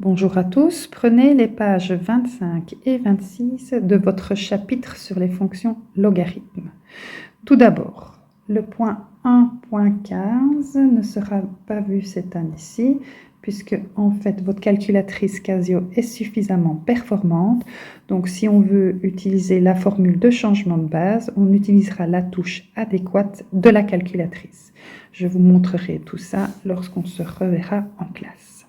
Bonjour à tous, prenez les pages 25 et 26 de votre chapitre sur les fonctions logarithmes. Tout d'abord, le point 1.15 ne sera pas vu cette année-ci, puisque en fait votre calculatrice Casio est suffisamment performante. Donc si on veut utiliser la formule de changement de base, on utilisera la touche adéquate de la calculatrice. Je vous montrerai tout ça lorsqu'on se reverra en classe.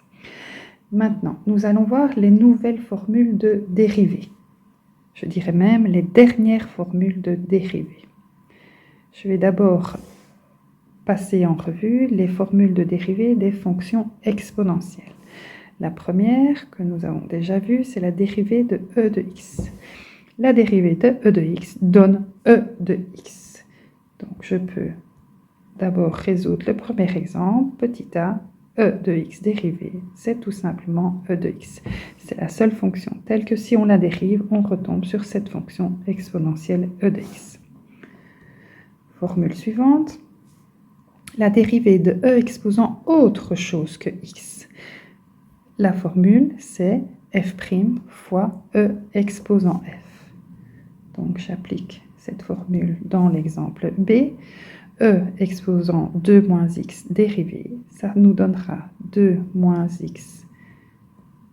Maintenant, nous allons voir les nouvelles formules de dérivées. Je dirais même les dernières formules de dérivées. Je vais d'abord passer en revue les formules de dérivée des fonctions exponentielles. La première que nous avons déjà vue, c'est la dérivée de e de x. La dérivée de e de x donne e de x. Donc je peux d'abord résoudre le premier exemple, petit a, e de x dérivée, c'est tout simplement e de x. C'est la seule fonction, telle que si on la dérive, on retombe sur cette fonction exponentielle e de x. Formule suivante, la dérivée de e exposant autre chose que x. La formule, c'est f' fois e exposant f. Donc j'applique cette formule dans l'exemple B. E exposant 2 moins x dérivé, ça nous donnera 2 moins x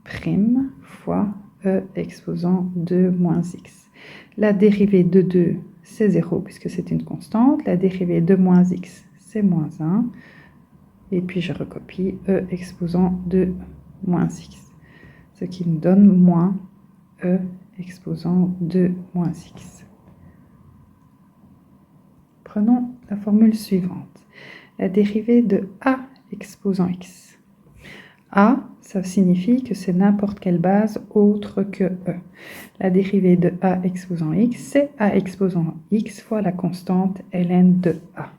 prime fois e exposant 2 moins x. La dérivée de 2, c'est 0 puisque c'est une constante. La dérivée de moins x, c'est moins 1. Et puis je recopie e exposant 2 moins x, ce qui nous donne moins e exposant 2 moins x. Prenons la formule suivante. La dérivée de a exposant x. A, ça signifie que c'est n'importe quelle base autre que e. La dérivée de a exposant x, c'est a exposant x fois la constante ln de a.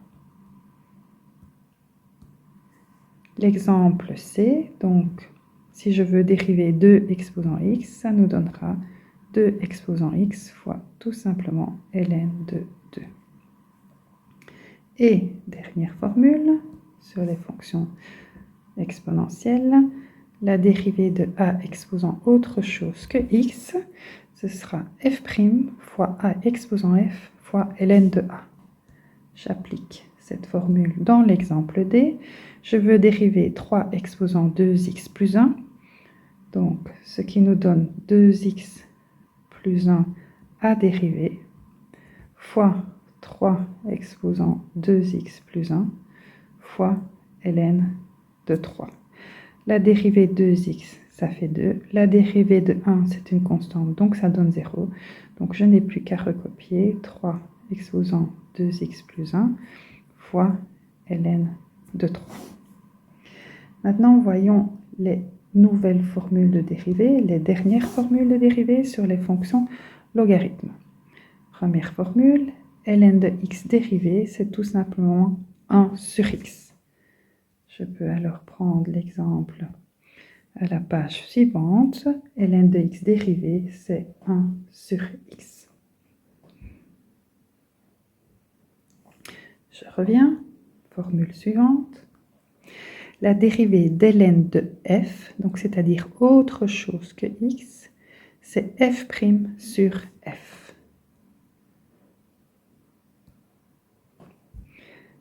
L'exemple C, donc si je veux dériver 2 exposant x, ça nous donnera 2 exposant x fois tout simplement ln de 2. Et dernière formule sur les fonctions exponentielles, la dérivée de a exposant autre chose que x, ce sera f' fois a exposant f fois ln de a. J'applique cette formule dans l'exemple D. Je veux dériver 3 exposant 2x plus 1, donc ce qui nous donne 2x plus 1 à dériver, fois 3 exposant 2x plus 1 fois ln de 3. La dérivée de 2x, ça fait 2. La dérivée de 1, c'est une constante, donc ça donne 0. Donc je n'ai plus qu'à recopier 3 exposant 2x plus 1 fois ln de 3. Maintenant, voyons les nouvelles formules de dérivée, les dernières formules de dérivée sur les fonctions logarithmes. Première formule, ln de x dérivée, c'est tout simplement 1 sur x. Je peux alors prendre l'exemple à la page suivante. Ln de x dérivée, c'est 1 sur x. Je reviens, formule suivante. La dérivée d'ln de f, donc c'est-à-dire autre chose que x, c'est f' sur f.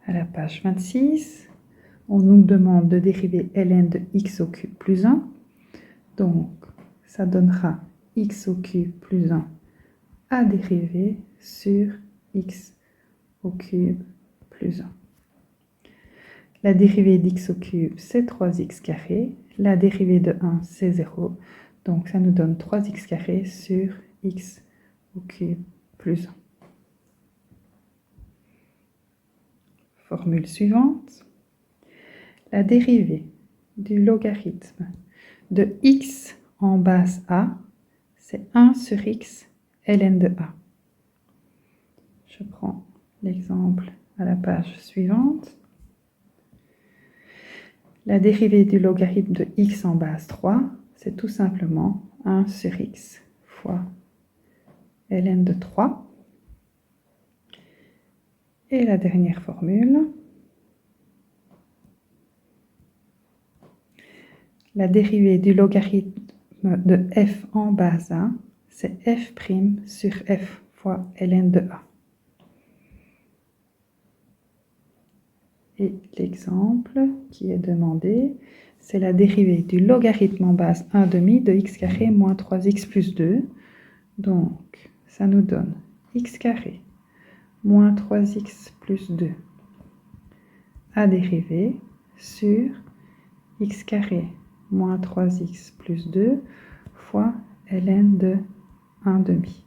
À la page 26, on nous demande de dériver ln de x au cube plus 1. Donc, ça donnera x au cube plus 1 à dériver sur x au cube plus 1. La dérivée d'x au cube, c'est 3x carré. La dérivée de 1, c'est 0. Donc, ça nous donne 3x carré sur x au cube plus 1. Formule suivante. La dérivée du logarithme de x en base a, c'est 1 sur x ln de a. Je prends l'exemple à la page suivante. La dérivée du logarithme de x en base 3, c'est tout simplement 1 sur x fois ln de 3. Et la dernière formule, La dérivée du logarithme de f en base a, c'est f' sur f fois ln de a. Et l'exemple qui est demandé, c'est la dérivée du logarithme en base 1/2 de x carré moins 3x plus 2. Donc, ça nous donne x carré moins 3x plus 2 à dériver sur x carré moins 3x plus 2 fois ln de 1/2.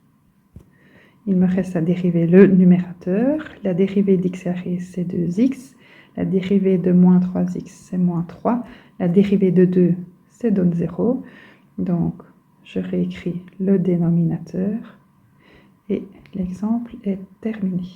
Il me reste à dériver le numérateur. La dérivée d'x carré, c'est 2x. La dérivée de moins 3x, c'est moins 3. La dérivée de 2, c'est donne 0. Donc, je réécris le dénominateur et l'exemple est terminé.